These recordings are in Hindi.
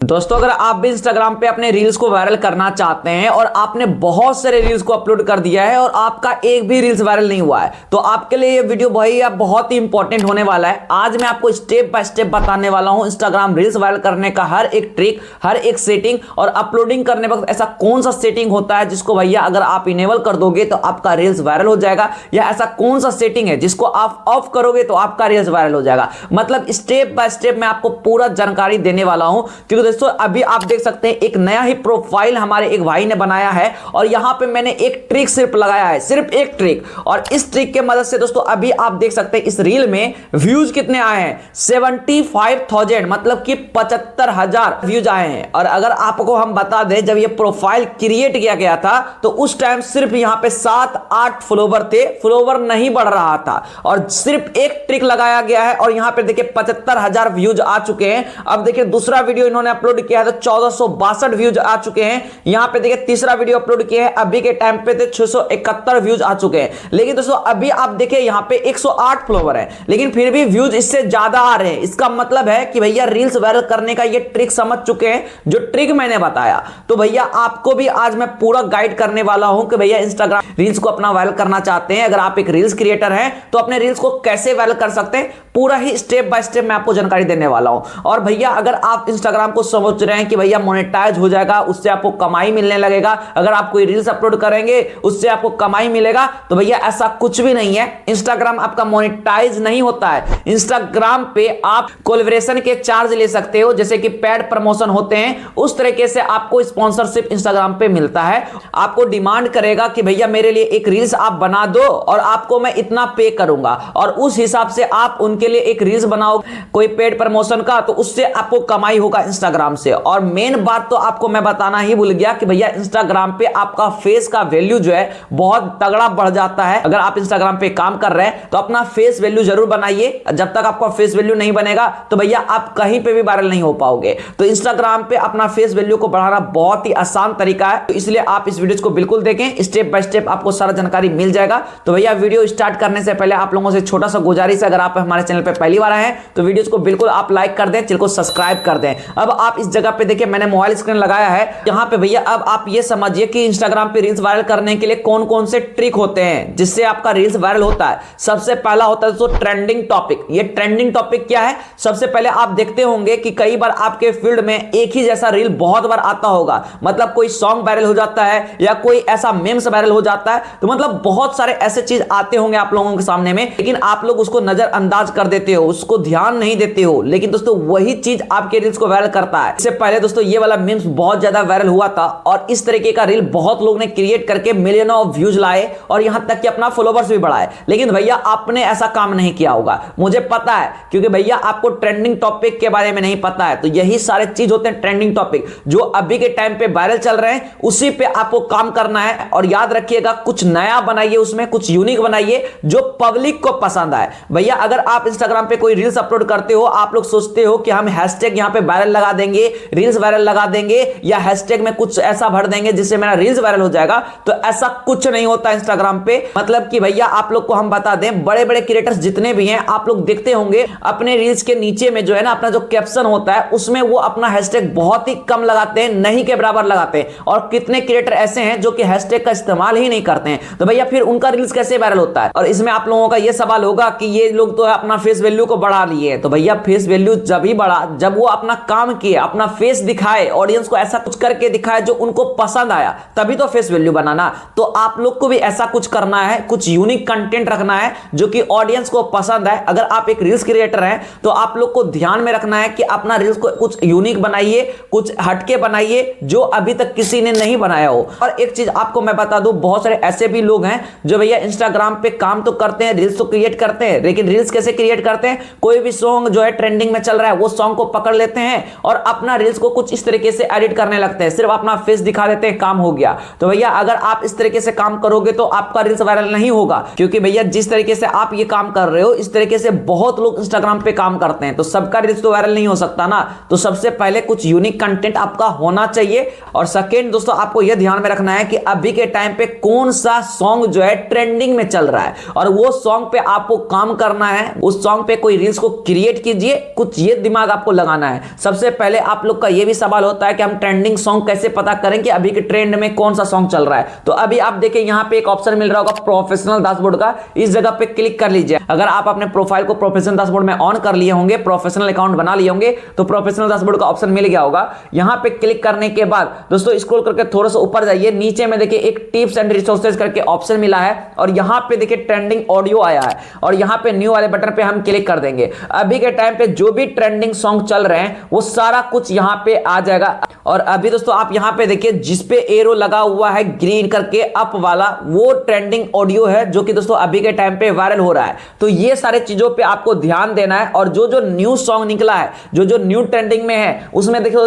दोस्तों अगर आप भी इंस्टाग्राम पे अपने रील्स को वायरल करना चाहते हैं और आपने बहुत सारे रील्स को अपलोड कर दिया है और आपका एक भी रील्स वायरल नहीं हुआ है तो आपके लिए ये वीडियो भाई बहुत ही इंपॉर्टेंट होने वाला है। आज मैं आपको स्टेप बाय स्टेप बताने वाला हूं इंस्टाग्राम रील्स वायरल करने का हर एक ट्रिक, हर एक सेटिंग और अपलोडिंग करने वक्त ऐसा कौन सा सेटिंग होता है जिसको भैया अगर आप इनेबल कर दोगे तो आपका रील्स वायरल हो जाएगा, या ऐसा कौन सा सेटिंग है जिसको आप ऑफ करोगे तो आपका रील्स वायरल हो जाएगा। मतलब स्टेप बाय स्टेप मैं आपको पूरा जानकारी देने वाला हूं, क्योंकि दोस्तों अभी आप देख सकते हैं एक नया ही प्रोफाइल हमारे एक भाई ने बनाया है और यहां पे मैंने एक ट्रिक सिर्फ लगाया है, सिर्फ एक ट्रिक। और इस ट्रिक के मदद से दोस्तों अभी आप देख सकते हैं इस रील में व्यूज कितने आए हैं, 75,000 मतलब कि 75,000 व्यूज आए हैं। और अगर आपको हम बता दें जब ये प्रोफाइल क्रिएट किया गया था तो उस टाइम सिर्फ यहां पे 7-8 फॉलोवर थे, फॉलोवर नहीं बढ़ रहा था और सिर्फ एक ट्रिक लगाया गया है और यहां पे देखिए 75,000 व्यूज आ चुके हैं। अब देखिए दूसरा वीडियो इन्होंने अपलोड किया है तो 1462 व्यूज आ चुके हैं। यहां पे देखिए तीसरा वीडियो अपलोड किया है, अभी के टाइम पे 671 व्यूज आ चुके हैं। लेकिन दोस्तों अभी आप देखिए यहां पे 108 फॉलोवर है लेकिन फिर भी व्यूज इससे ज्यादा आ रहे हैं। इसका मतलब है कि भैया रील्स वायरल करने का ये ट्रिक समझ चुके हैं, जो ट्रिक मैंने बताया। तो भैया आपको भी आज मैं पूरा गाइड करने वाला हूं कि भैया इंस्टाग्राम रील्स को अपना वायरल करना चाहते हैं, अगर आप एक रील्स क्रिएटर हैं तो अपने रील्स को कैसे वायरल कर सकते हैं, पूरा ही स्टेप बाय स्टेप मैं आपको जानकारी देने वाला हूं। और भैया अगर आप इंस्टाग्राम को समझ रहे हैं कि भैया मोनेटाइज हो जाएगा, उससे आपको कमाई मिलने लगेगा, अगर आप कोई रील्स अपलोड करेंगे उससे आपको कमाई मिलेगा, तो भैया ऐसा कुछ भी नहीं है। इंस्टाग्राम आपका मोनेटाइज नहीं होता है। इंस्टाग्राम पे आप कोलैबोरेशन के चार्ज ले सकते हो, जैसे कि पेड प्रमोशन होते हैं, उस तरीके से आपको स्पॉन्सरशिप इंस्टाग्राम पे मिलता है। आपको डिमांड करेगा कि भैया मेरे लिए एक रील्स आप बना दो और आपको मैं इतना पे करूंगा, और उस हिसाब से आप उनके लिए एक रील्स बनाओ कोई पेड प्रमोशन का, तो उससे आपको कमाई होगा इंस्टाग्राम से। और मेन बात तो आपको मैं बताना ही भूल गया कि भैया इंस्टाग्राम पे आपका फेस का वैल्यू जो है बहुत तगड़ा बढ़ जाता है। अगर आप इंस्टाग्राम पे काम कर रहे हैं तो अपना फेस वैल्यू जरूर बनाइए, जब तक आपका फेस वैल्यू नहीं बनेगा तो भैया आप कहीं पे भी वायरल नहीं हो पाओगे। तो इंस्टाग्राम पे अपना फेस वैल्यू को बढ़ाना बहुत ही आसान तरीका है, तो इसलिए आप इस वीडियो को बिल्कुल देखें, स्टेप बाय स्टेप आपको सारा जानकारी मिल जाएगा। तो भैया वीडियो स्टार्ट करने से पहले आप लोगों से छोटा सा गुजारिश है, अगर आप हमारे चैनल पे पहली बार आए हैं तो वीडियोस को बिल्कुल आप लाइक कर दें, चैनल को सब्सक्राइब कर दें। अब आप इस जगह पे देखिए मैंने मोबाइल स्क्रीन लगाया है, यहां पे भैया अब आप ये समझिए कि इंस्टाग्राम पे रील्स वायरल करने के लिए कौन कौन से ट्रिक होते हैं जिससे आपका रील्स वायरल होता है। सबसे पहला होता है दोस्तों ट्रेंडिंग टॉपिक। ये ट्रेंडिंग टॉपिक क्या है, सबसे पहले आप देखते होंगे कि कई बार आपके फील्ड में एक ही जैसा रील बहुत बार आता होगा, मतलब कोई सॉन्ग वायरल हो जाता है या कोई ऐसा मेम्स वायरल हो जाता है, तो मतलब बहुत सारे ऐसे चीज आते होंगे आप लोगों के सामने में, लेकिन आप लोग उसको नजरअंदाज कर देते हो, उसको ध्यान नहीं देते हो। लेकिन दोस्तों वही चीज आपके रील्स को वायरल करता है। इससे पहले दोस्तों ये वाला मीम्स बहुत ज्यादा वायरल हुआ था और इस तरीके का रील बहुत लोग ने क्रिएट करके मिलियनों ऑफ व्यूज लाए और यहां तक कि अपना फॉलोवर्स भी बढ़ाए। लेकिन भैया आपने ऐसा काम नहीं किया होगा, मुझे पता है, क्योंकि भैया आपको ट्रेंडिंग टॉपिक के बारे में नहीं पता है। तो यही सारे चीज होते हैं ट्रेंडिंग टॉपिक, जो अभी के टाइम पे वायरल चल रहे हैं, उसी पे आपको काम करना है। और याद रखिएगा कुछ नया बनाइए, उसमें कुछ यूनिक बनाइए जो पब्लिक को पसंद आए। भैया अगर आप इंस्टाग्राम पे कोई रील्स अपलोड करते हो, आप लोग सोचते हो कि हम हैशटैग यहां पे वायरल लगा देंगे, रील्स वायरल लगा देंगे, या हैशटैग में कुछ ऐसा भर देंगे जिससे मेरा रील्स वायरल हो जाएगा, तो ऐसा कुछ नहीं होता इंस्टाग्राम पे। मतलब कि भैया आप लोग को हम बता दें, बड़े बड़े क्रिएटर्स जितने भी हैं आप लोग देखते होंगे अपने रील्स के नीचे में जो है ना अपना जो कैप्शन होता है उसमें वो अपना हैशटैग बहुत ही कम लगाते हैं, नहीं के बराबर लगाते हैं। और कितने क्रिएटर ऐसे हैं जो कि हैशटैग का इस्तेमाल ही नहीं करते हैं, तो भैया फिर उनका रील्स कैसे वायरल होता है। और इसमें आप लोगों का ये सवाल होगा कि ये लोग तो अपना फेस वैल्यू को बढ़ा लिए, तो भैया फेस वैल्यू जब ही बढ़ा जब वो अपना काम किए, अपना फेस दिखाए, ऑडियंस को ऐसा कुछ करके दिखाए जो उनको पसंद आया, तभी तो फेस वैल्यू बनाना। तो आप लोग को भी ऐसा कुछ करना है, कुछ यूनिक कंटेंट रखना है जो कि ऑडियंस को पसंद आए। अगर आप एक रील्स क्रिएटर हैं तो आप लोग को ध्यान में रखना है कि अपना रील्स को कुछ यूनिक बनाइए, कुछ हटके बनाइए जो अभी तक किसी ने नहीं बनाया हो। और एक चीज आपको मैं बता दूं, बहुत सारे ऐसे भी लोग हैं जो भैया इंस्टाग्राम पे काम तो करते हैं, रील्स तो क्रिएट करते हैं, लेकिन रील्स कैसे क्रिएट करते हैं, कोई भी सॉन्ग जो है ट्रेंडिंग में चल रहा है वो सॉन्ग को पकड़ लेते हैं और अपना रील्स को कुछ इस तरीके से एडिट करने लगते हैं, सिर्फ अपना फेस दिखा देते हैं, काम हो गया। तो भैया अगर आप इस तरीके से काम करोगे तो आपका रील्स वायरल नहीं होगा, क्योंकि भैया जिस तरीके से आप ये काम कर रहे हो इस तरीके से बहुत लोग इंस्टाग्राम पे काम करते हैं, तो सबका रील्स तो वायरल नहीं हो सकता ना। तो सबसे पहले कुछ यूनिक कंटेंट आपका होना चाहिए। और सेकंड दोस्तों आपको यह ध्यान में रखना है कि अभी के टाइम पे कौन सा सॉन्ग जो है ट्रेंडिंग में चल रहा है और वो सॉन्ग पे आपको काम करना है। उस सॉन्ग पे कोई रील्स को क्रिएट कीजिए, कुछ ये दिमाग आपको लगाना है। सबसे पहले पहले आप लोग का ये भी सवाल होता है कि हम ट्रेंडिंग सॉन्ग कैसे पता करें कि अभी के ट्रेंड में कौन सा सॉन्ग चल रहा है। तो अभी आप देखें यहाँ पे एक ऑप्शन मिल रहा होगा प्रोफेशनल डैशबोर्ड का, इस जगह पे क्लिक कर लीजिए। अगर आप अपने प्रोफाइल को प्रोफेशनल डैशबोर्ड में ऑन कर लिए होंगे, प्रोफेशनल अकाउंट बना लिए होंगे, तो प्रोफेशनल डैशबोर्ड का ऑप्शन मिल गया होगा। यहां पे क्लिक करने के बाद दोस्तों स्क्रॉल करके थोड़ा सा ऊपर जाइए, नीचे में देखिए एक टिप्स एंड रिसोर्सेज करके ऑप्शन मिला है और यहां पे देखिए ट्रेंडिंग ऑडियो आया है और यहां पे न्यू वाले बटन पे हम क्लिक कर देंगे। अभी के टाइम पे जो भी ट्रेंडिंग सॉन्ग चल रहे हैं वो सारा कुछ यहां पे आ जाएगा। और अभी दोस्तों आप यहां पे देखिए जिस पे एरो लगा हुआ है ग्रीन करके अप वाला, वो ट्रेंडिंग ऑडियो है जो कि दोस्तों अभी के टाइम पे वायरल हो रहा है। तो ये सारे चीजों पे आपको ध्यान देना है और जो जो न्यू सॉन्ग निकला है, जो जो न्यू ट्रेंडिंग में है, उसमें देखो,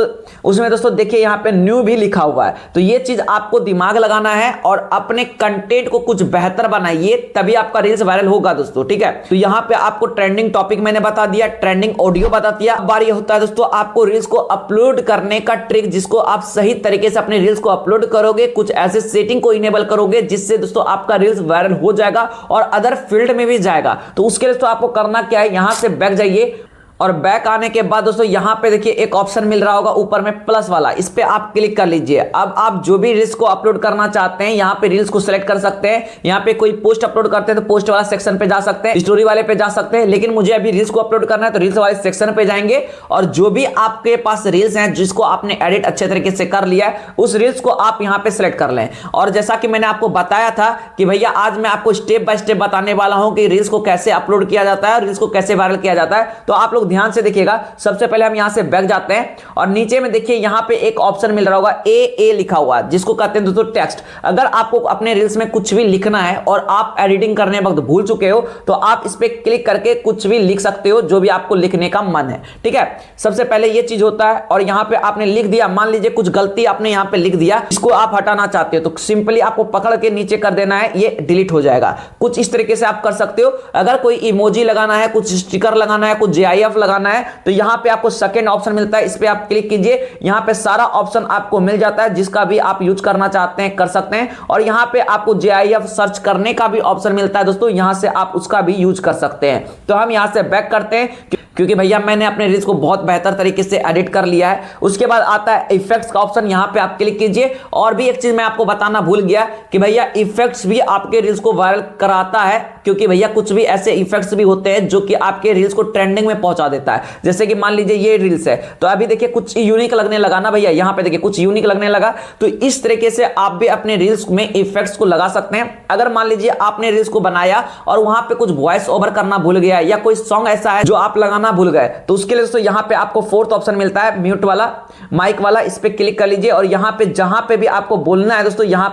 उसमें दोस्तों देखिए यहां पे न्यू भी लिखा हुआ है। तो ये चीज आपको दिमाग लगाना है और अपने कंटेंट को कुछ बेहतर बनाइए, तभी आपका रील्स वायरल होगा दोस्तों, ठीक है। तो यहां पे आपको ट्रेंडिंग टॉपिक मैंने बता दिया, ट्रेंडिंग ऑडियो बता दिया। अब बारी होता है दोस्तों आपको रील्स को अपलोड करने का ट्रिक, जिसको आप सही तरीके से अपने रील्स को अपलोड करोगे, कुछ ऐसे सेटिंग को इनेबल करोगे जिससे दोस्तों आपका रील्स वायरल हो जाएगा और अदर फील्ड में भी जाएगा। तो उसके लिए तो आपको करना क्या है, यहां से बैक जाइए और बैक आने के बाद दोस्तों यहां पे देखिए एक ऑप्शन मिल रहा होगा ऊपर में प्लस वाला, इस पे आप क्लिक कर लीजिए। अब आप जो भी रील्स को अपलोड करना चाहते हैं यहां पे रील्स को सिलेक्ट कर सकते हैं। यहां पे कोई पोस्ट अपलोड करते हैं तो पोस्ट वाला सेक्शन पे जा सकते हैं, स्टोरी वाले पे जा सकते हैं, लेकिन मुझे अभी रील्स को अपलोड करना है तो रील्स वाले सेक्शन पे जाएंगे और जो भी आपके पास रील्स हैं जिसको आपने एडिट अच्छे तरीके से कर लिया है, उस रील्स को आप यहां पे सिलेक्ट कर लें। और जैसा कि मैंने आपको बताया था कि भैया आज मैं आपको स्टेप बाय स्टेप बताने वाला हूं कि रील्स को कैसे अपलोड किया जाता है और रील्स को कैसे वायरल किया जाता है। तो आप लोग ध्यान से देखिएगा। सबसे पहले हम यहां से बैक जाते हैं और नीचे में देखिए यहां पे एक ऑप्शन मिल रहा होगा ए लिखा हुआ, जिसको कहते हैं दोस्तों टेक्स्ट। अगर आपको अपने रील्स में कुछ भी लिखना है और आप एडिटिंग करने वक्त भूल चुके हो तो आप इस पे क्लिक करके कुछ भी लिख सकते हो जो भी आपको लिखने का मन है, ठीक है। सबसे पहले ये चीज होता है और यहां पे आपने लिख दिया, मान लीजिए कुछ गलती आपने यहां पे लिख दिया, इसको आप हटाना चाहते हो तो सिंपली आपको पकड़ के नीचे कर देना है, ये डिलीट हो जाएगा। कुछ इस तरीके से आप कर सकते हो। अगर कोई इमोजी लगाना है, कुछ स्टिकर लगाना है, कुछ GIF लगाना है तो यहां पे आपको सेकंड ऑप्शन मिलता है, इस पे आप क्लिक कीजिए। यहां पे सारा ऑप्शन आपको मिल जाता है, जिसका भी आप यूज करना चाहते हैं कर सकते हैं। और यहां पे आपको GIF सर्च करने का भी ऑप्शन मिलता है दोस्तों, यहां से आप उसका भी यूज कर सकते हैं। तो हम यहां से बैक करते हैं क्योंकि भैया मैंने अपने रील्स को बहुत बेहतर तरीके से एडिट कर लिया है। उसके बाद आता है इफेक्ट्स का ऑप्शन, यहां पे आप क्लिक कीजिए। और भी एक चीज मैं आपको बताना भूल गया कि भैया इफेक्ट्स भी आपके रील्स को वायरल कराता है, क्योंकि भैया कुछ भी ऐसे इफेक्ट्स भी होते हैं जो कि आपके रील्स को ट्रेंडिंग में पहुंचा देता है। जैसे कि मान लीजिए ये रील्स है तो अभी देखिए कुछ यूनिक लगने लगा ना भैया, यहां पे देखिए कुछ यूनिक लगने लगा। तो इस तरीके से आप भी अपने रील्स में इफेक्ट्स को लगा सकते हैं। अगर मान लीजिए आपने रील्स को बनाया और वहां पे कुछ वॉइस ओवर करना भूल गया या कोई सॉन्ग ऐसा है जो आप लगाना भूल गए, तो उसके लिए दोस्तों यहां पे आपको फोर्थ ऑप्शन मिलता है म्यूट वाला, माइक वाला, इस पे क्लिक कर लीजिए। और यहां पे जहां पे भी आपको बोलना है दोस्तों यहां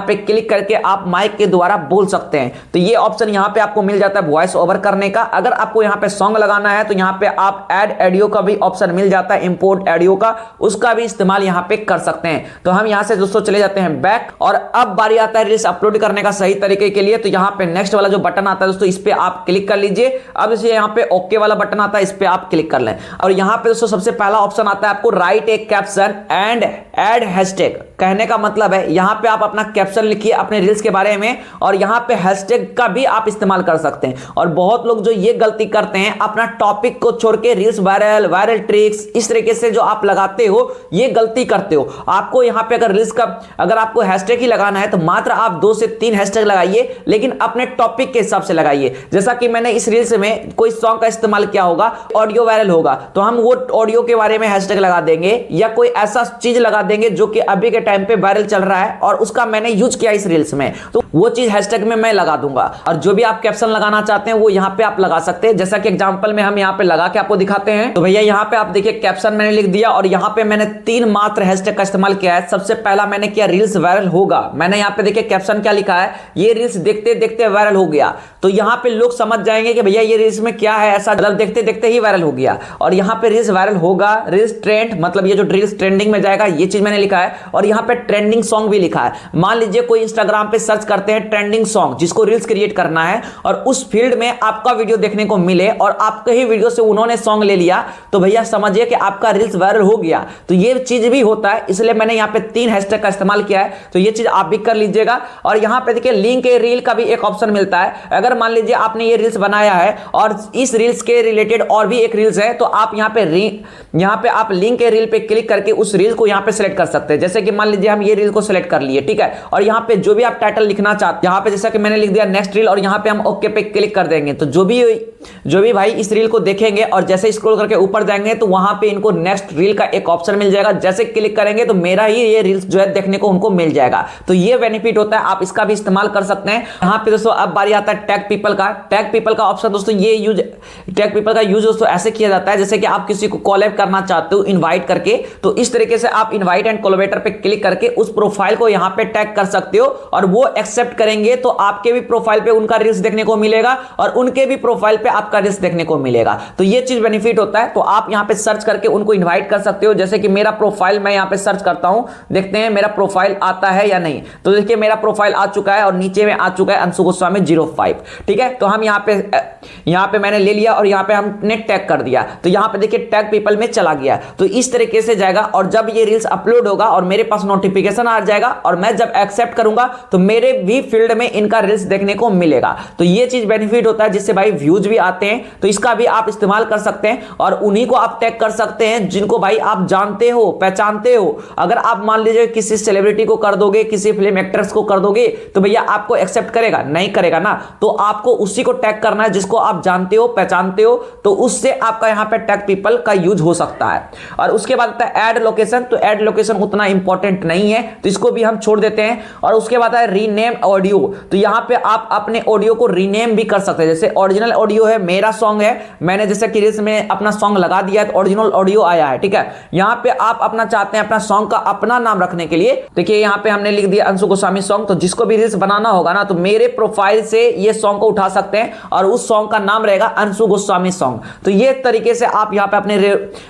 पे क्लिक करके आप माइक के द्वारा बोल सकते हैं। तो ये ऑप्शन यहां पे आपको मिल जाता है वॉइस ओवर करने का। अगर आपको यहां पे सॉन्ग लगाना है तो यहां पे आप ऐड ऑडियो का भी ऑप्शन मिल जाता है, इंपोर्ट ऑडियो का, उसका भी इस्तेमाल यहां पे कर सकते हैं। तो हम यहां से दोस्तों चले जाते हैं बैक और अब बारी आता है रील्स अपलोड करने का सही तरीके के लिए। तो यहां पे नेक्स्ट वाला जो बटन आता है दोस्तों इस पे आप क्लिक कर लीजिए। अब इसे यहां पे ओके वाला बटन आता है, इस पे आप क्लिक कर लें और यहां पे दोस्तों सबसे पहला ऑप्शन आता है आपको right A caption and add hashtag. कहने का मतलब है यहां पे आप अपना कैप्शन लिखिए अपने रील्स के बारे में और यहां पे हैशटैग का भी आप इस्तेमाल कर सकते हैं। और बहुत लोग जो ये गलती करते हैं अपना टॉपिक को छोड़ के रील्स वायरल ट्रिक्स इस तरीके से जो आप लगाते हो, ये गलती करते हो। आपको यहां पे अगर रील्स का अगर आपको हैशटैग ही लगाना है तो मात्र आप 2 से 3 हैशटैग लगाइए, लेकिन अपने टॉपिक के हिसाब से लगाइए। जैसा कि मैंने इस रील्स में कोई सॉन्ग का इस्तेमाल किया होगा, ऑडियो वायरल होगा तो हम वो ऑडियो के बारे में हैशटैग लगा देंगे या कोई ऐसा चीज लगा देंगे जो कि अभी के टाइम पे वायरल चल रहा है और उसका मैंने यूज किया इस रील्स में, तो वो चीज हैशटैग में मैं लगा दूंगा। और जो भी आप कैप्शन लगाना चाहते हैं वो यहां पे आप लगा सकते हैं। जैसा कि एग्जांपल में हम यहां पे लगा के आपको दिखाते हैं। तो भैया यहां पे आप देखिए कैप्शन मैंने लिख दिया और यहां पे मैंने 3 मात्र हैशटैग का इस्तेमाल किया है। सबसे पहला मैंने किया रील्स वायरल होगा, मैंने यहां पे देखिए कैप्शन क्या लिखा है, ये रील्स देखते देखते वायरल हो गया। तो यहां पे लोग समझ जाएंगे कि भैया ये रील्स में क्या है ऐसा, मतलब देखते देखते ही वायरल हो गया। और यहां पे रील्स वायरल होगा, रील्स ट्रेंड मतलब ये जो रील्स ट्रेंडिंग में जाएगा ये चीज मैंने लिखा है। और यहां पे ट्रेंडिंग सॉन्ग भी लिखा है। मान लीजिए कोई इंस्टाग्राम पे सर्च करते हैं ट्रेंडिंग सॉन्ग जिसको रील्स रील्स क्रिएट करना है और उस फील्ड में आपका वीडियो देखने को मिले और आपके ही वीडियो से उन्होंने सॉन्ग ले लिया, तो भैया समझिए कि आपका रील्स वायरल हो गया। तो ये चीज भी होता है, इसलिए मैंने यहाँ पे 3 हैशटैग का इस्तेमाल किया है। तो ये चीज आप भी कर लीजिएगा। और यहाँ पे देखिए लिंक ए रील का भी एक ऑप्शन मिलता है। अगर मान लीजिए आपने ये रील्स बनाया है और इस रील्स के रिलेटेड और भी एक रील्स है, तो आप यहाँ पे आप लिंक ए रील पे क्लिक करके उस रील को यहाँ पे सिलेक्ट कर सकते हैं। जैसे कि मान लीजिए हम ये रील को सिलेक्ट कर लिए, ठीक है, और यहाँ पे जो भी आप टाइटल लिखना चाहते हैं, यहाँ पे जैसा कि मैंने लिख दिया नेक्स्ट रील, और यहाँ पे हम ओके पे क्लिक कर देंगे। तो जो भी भाई इस रील को देखेंगे और जैसे स्क्रॉल करके ऊपर जाएंगे तो वहां पे इनको नेक्स्ट रील का एक ऑप्शन मिल जाएगा। जैसे क्लिक करेंगे तो मेरा ही ये रील्स जो है देखने को उनको मिल जाएगा। तो ये बेनिफिट होता है, आप इसका भी इस्तेमाल कर सकते हैं। यहाँ पे दोस्तों अब बारी आता है टैग पीपल का। टैग पीपल का ऑप्शन दोस्तों टैग पीपल का यूज दोस्तों ऐसे किया जाता है जैसे कि आप किसी को कोलैब करना चाहते हो इनवाइट करके, तो इस तरीके से आप इनवाइट एंड कोलैबोरेटर पे क्लिक करके उस प्रोफाइल को यहाँ पे टैग कर सकते हो और वो एक्सेप्ट करेंगे तो आपके भी प्रोफाइल पे उनका रील्स देखने को मिलेगा और उनके भी प्रोफाइल पे आपका रील्स देखने को मिलेगा। तो ये चीज बेनिफिट होता है। तो आप यहाँ पे सर्च करके उनको इनवाइट कर सकते हो। जैसे कि मेरा प्रोफाइल मैं यहाँ पे सर्च करता हूं, देखते हैं मेरा प्रोफाइल आता है या नहीं। तो देखिए मेरा प्रोफाइल आ चुका है और नीचे में आ चुका है अंशु गोस्वामी 05, ठीक है। तो हम यहाँ पे मैंने ले लिया और यहाँ पे हमने टैग कर दिया। तो यहाँ पे देखिए टैग पीपल में चला गया। तो इस तरीके से जाएगा और जब ये रील्स अपलोड होगा और मेरे पास नोटिफिकेशन आ जाएगा और मैं जब एक्सेप्ट करूंगा तो मेरे भी फील्ड में इनका रील्स देखने को मिलेगा। तो ये चीज बेनिफिट होता है जिससे भाई व्यूज भी आते हैं। तो इसका भी आप इस्तेमाल कर सकते हैं और उन्हीं को आप टैग कर सकते हैं जिनको भाई आप जानते हो, पहचानते हो। अगर आप मान लीजिए किसी सेलिब्रिटी को कर दोगे, किसी फिल्म एक्ट्रेस को कर दोगे, तो भैया आपको एक्सेप्ट करेगा? नहीं करेगा ना। तो आपको उसी को टैग करना है जिसको आप जानते हो, पहचानते हो। तो उससे आपका यहाँ पे टैग पीपल का यूज हो सकता है। और उसके बाद आता है ऐड लोकेशन। तो ऐड लोकेशन उतना इंपॉर्टेंट नहीं है, तो इसको भी हम छोड़ देते हैं। और उसके बाद है रीनेम ऑडियो। तो यहाँ पे आप अपने ऑडियो को रीनेम भी कर सकते हैं। जैसे ओरिजिनल ऑडियो है, मेरा सॉन्ग है, मैंने जैसे कि रील्स में अपना सॉन्ग लगा दिया है तो ओरिजिनल ऑडियो आया है, ठीक है। यहाँ पे आप अपना चाहते हैं अपना सॉन्ग का अपना नाम रखने के लिए, देखिए यहाँ पे हमने लिख दिया अंशु गोस्वामी सॉन्ग। तो जिसको भी रील्स बनाना होगा ना, तो मेरे प्रोफाइल से ये सॉन्ग को उठा सकते हैं और उस सॉन्ग का नाम रहेगा अंशु गोस्वामी सॉन्ग। तो ये तरीके से आप यहाँ पे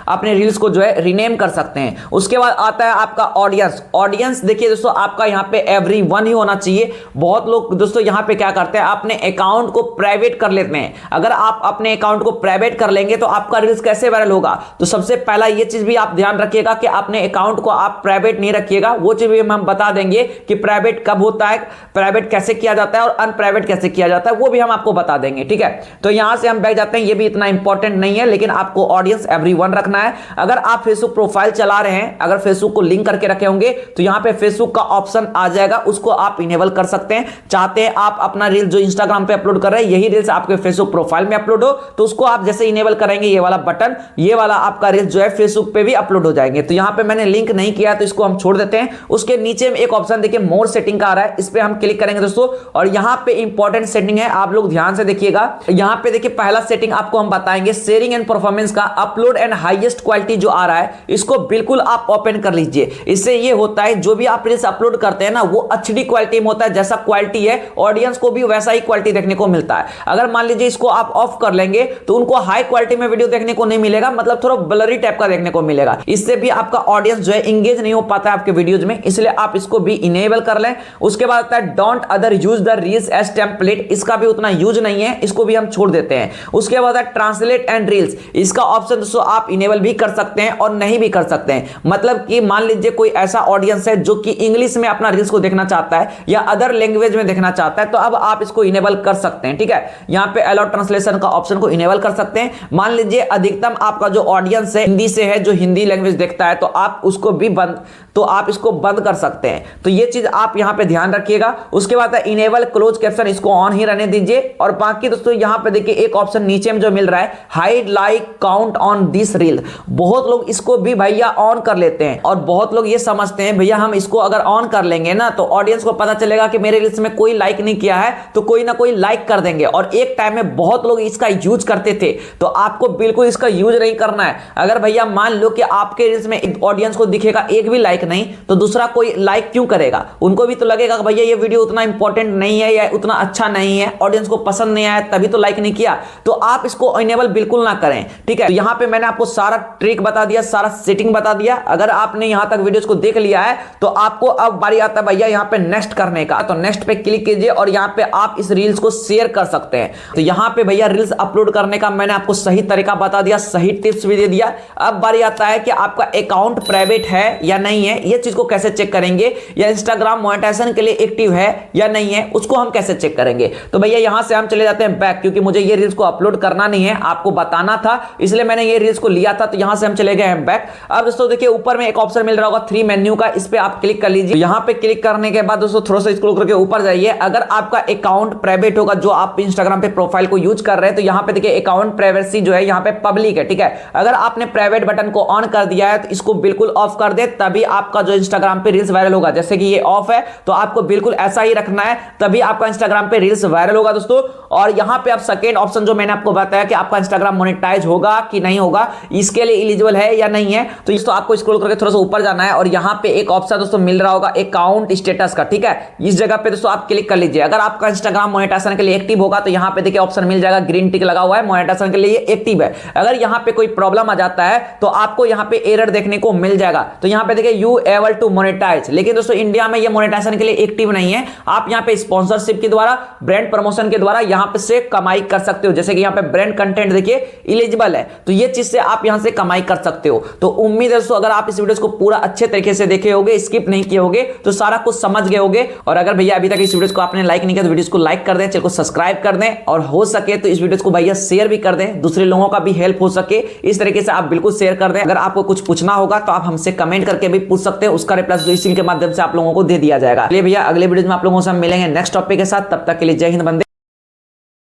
अपने रील्स को जो है रीनेम कर सकते हैं। उसके बाद आता है आपका ऑडियंस। ऑडियंस देखिए दोस्तों आपका यहाँ पे एवरीवन ही होना चाहिए। बहुत लोग दोस्तों यहाँ पे क्या करते हैं, अपने अकाउंट को प्राइवेट कर लेते हैं। अगर आप अपने अकाउंट को प्राइवेट कर लेंगे तो आपका रील्स कैसे वायरल होगा? तो सबसे पहला ये चीज भी आप ध्यान रखिएगा कि अपने अकाउंट को आप प्राइवेट नहीं रखिएगा। वो चीज भी हम बता देंगे कि प्राइवेट कब होता है, प्राइवेट कैसे किया जाता है और अनप्राइवेट कैसे किया जाता है, वो भी हम आपको बता देंगे, ठीक है। तो यहां से हम बैठ जाते हैं। ये भी इतना इंपॉर्टेंट नहीं है, लेकिन आपको ऑडियंस एवरीवन रखना है। अगर आप फेसबुक प्रोफाइल चला रहे हैं, अगर फेसबुक को लिंक करके रखे होंगे, तो यहां पे फेसबुक का ऑप्शन आ जाएगा, उसको आप इनेबल कर सकते हैं। चाहते हैं आप अपना रील जो इंस्टाग्राम पे अपलोड कर रहे हैं, यही रील्स आपके फेसबुक प्रोफाइल में अपलोड हो, तो उसको आप जैसे इनेबल करेंगे, ये वाला बटन, ये वाला आपका रील जो है फेसबुक पे भी अपलोड हो जाएंगे। तो यहां पे मैंने लिंक नहीं किया तो इसको हम छोड़ देते हैं। उसके नीचे में एक ऑप्शन देखिए मोर सेटिंग का आ रहा है, इस पे हम क्लिक करेंगे दोस्तों। और यहां पे इंपॉर्टेंट सेटिंग है, आप लोग ध्यान से देखिएगा। यहां पे देखिए पहला सेटिंग आपको हम बताएंगे शेयरिंग एंड परफॉर्मेंस का। अपलोड एंड हाईएस्ट क्वालिटी जो आ रहा है, इसको बिल्कुल आप ओपन कर लीजिए। इससे ये होता है जो भी आप रील्स अपलोड करते हैं ना, वो एचडी क्वालिटी में होता है। जैसा क्वालिटी है ऑडियंस को भी वैसा ही क्वालिटी देखने को मिलता है। अगर मान लीजिए इसको आप ऑफ कर लेंगे तो उनको हाई क्वालिटी में वीडियो देखने को नहीं मिलेगा, मतलब थोड़ा ब्लरी टाइप का देखने को मिलेगा। इससे भी आपका ऑडियंस जो है इंगेज नहीं हो पाता है आपके वीडियोज में, इसलिए आप इसको भी इनेबल कर लें। उसके बाद आता है don't other use the reels as template. इसका भी उतना यूज नहीं है, इसको भी हम छोड़ देते हैं। उसके बाद है ट्रांसलेट एंड रील्स। इसका ऑप्शन दोस्तों आप इनेबल भी कर सकते हैं और नहीं भी कर सकते हैं। मतलब कि मान लीजिए कोई ऐसा ऑडियंस है जो कि इंग्लिश में अपना रील्स को देखना चाहता है या अदर लैंग्वेज में देखना चाहता है, तो अब आप इसको इनेबल कर सकते हैं, ठीक है। यहां पे अलाउ ट्रांसलेशन का ऑप्शन को इनेबल कर सकते हैं। मान लीजिए अधिकतम आपका जो ऑडियंस है हिंदी से है, जो हिंदी लैंग्वेज देखता है, तो आप उसको भी आप इसको बंद कर सकते हैं। तो ये चीज आप यहां पे ध्यान रखिएगा। उसके बाद है इनेबल क्लोज कैप्शन, इसको ऑन ही रहने दीजिए। और बाकी दोस्तों यहां पे देखिए एक ऑप्शन नीचे में जो मिल रहा है hide like count on this reel, बहुत लोग इसको भी भैया ऑन कर लेते हैं और बहुत लोग ये समझते हैं भैया हम इसको अगर ऑन कर लेंगे ना तो ऑडियंस को पता चलेगा कि मेरे रील्स में कोई लाइक नहीं किया है, तो कोई ना कोई लाइक कर देंगे। और एक टाइम में बहुत लोग इसका यूज करते थे, तो आपको बिल्कुल इसका यूज नहीं करना है। अगर भैया मान लो कि आपके रील्स में ऑडियंस को दिखेगा एक भी लाइक नहीं, तो दूसरा कोई लाइक क्यों करेगा? उनको भी तो लगेगा कि भैया ये वीडियो उतना इंपॉर्टेंट नहीं है या उतना अच्छा नहीं है, ऑडियंस को पसंद नहीं आया तभी तो लाइक नहीं किया। तो आप इसको इनेबल बिल्कुल ना करें, ठीक है। तो यहां पे मैंने आपको सारा ट्रिक बता दिया, सारा सेटिंग बता दिया। अगर आपने यहां तक वीडियोस को देख लिया है तो आपको अब बारी आता है भैया यहां पे नेक्स्ट करने का। तो नेक्स्ट पे क्लिक कीजिए और यहां यहाँ पे आप इस रील्स को शेयर कर सकते हैं। तो यहाँ पे भैया रील्स अपलोड करने का मैंने आपको सही तरीका बता दिया, सही टिप्स भी दे दिया। अब बारी आता है कि आपका अकाउंट प्राइवेट है या नहीं है, ये चीज को कैसे चेक करेंगे, या इंस्टाग्राम मोनेटाइजेशन के लिए एक्टिव है या नहीं है, उसको हम कैसे चेक करेंगे। तो भैया यहां से हम चले जाते हैं बैक, क्योंकि मुझे ये रील्स को अपलोड करना नहीं है, आपको बताना था, इसलिए मैंने ये रील्स को लिया था। तो यहां से हम चले गए हैं बैक। अब दोस्तों देखिए ऊपर में एक ऑप्शन मिल रहा होगा 3 मेन्यू का, इस पे आप क्लिक कर लीजिए। यहां पे क्लिक करने के बाद दोस्तों थोड़ा सा स्क्रॉल करके ऊपर जाइए। अगर आपका अकाउंट प्राइवेट होगा, जो आप इंस्टाग्राम पे प्रोफाइल को यूज कर रहे हैं, तो यहां पे देखिए अकाउंट प्राइवेसी जो है यहां पे पब्लिक है, ठीक है। अगर आपने प्राइवेट बटन को ऑन कर दिया है तो इसको बिल्कुल ऑफ कर दे, तभी आपका जो इंस्टाग्राम पे रील्स वायरल होगा। जैसे कि ये ऑफ है तो आपको बिल्कुल ऐसा ही रखना है, तभी आपका इंस्टाग्राम पे रील्स वायरल होगा दोस्तों। और यहां पे आप सेकंड ऑप्शन जो मैंने आपको बताया कि आपका इंस्टाग्राम मोनेटाइज होगा कि नहीं होगा, इसके लिए एलिजिबल है या नहीं है, तो इस तो आपको स्क्रॉल करके थोड़ा सा ऊपर जाना है और यहां पे एक ऑप्शन दोस्तों मिल रहा होगा अकाउंट स्टेटस का, ठीक है। इस जगह पे दोस्तों आप क्लिक कर लीजिए। अगर आपका इंस्टाग्राम मोनेटाइजेशन के लिए एक्टिव होगा तो यहां पे देखिए ऑप्शन मिल जाएगा, ग्रीन टिक लगा हुआ है, मोनेटाइजेशन के लिए एक्टिव है। अगर यहां पे कोई प्रॉब्लम आ जाता है तो आपको यहां पे एरर देखने को मिल जाएगा। तो यहां पे देखिए यू एबल टू मोनेटाइज, लेकिन दोस्तों इंडिया में ये मोनेटाइजेशन के लिए एक्टिव नहीं है। आप यहां पे स्पॉन्सरशिप के द्वारा, ब्रांड प्रमोशन के द्वारा यहां पे से कमाई कर सकते हो। जैसे कि यहां पे ब्रांड कंटेंट देखिए एलिजिबल है, तो ये चीज से आप यहां से कमाई कर सकते हो। तो उम्मीद है दोस्तों अगर आप इस वीडियो को पूरा अच्छे तरीके से देखे होगे, स्किप नहीं किए होगे, तो सारा कुछ समझ गए होगे। और अगर भैया अभी तक इस वीडियो को आपने लाइक नहीं किया तो वीडियो को लाइक कर दें, चैनल को सब्सक्राइब कर दें, और हो सके तो इस वीडियो को भैया शेयर भी कर दें, दूसरे लोगों का भी हेल्प हो सके, इस तरीके से आप बिल्कुल शेयर कर दें। अगर आपको कुछ पूछना होगा तो आप हमसे कमेंट करके भी पूछ सकते हैं, उसका रिप्लाई इसी के माध्यम से आप लोगों को दे दिया जाएगा। चलिए भैया अगले वीडियो में आप लोगों से हम मिलेंगे नेक्स्ट टॉपिक के साथ, तब तक के लिए जय हिंद, वंदे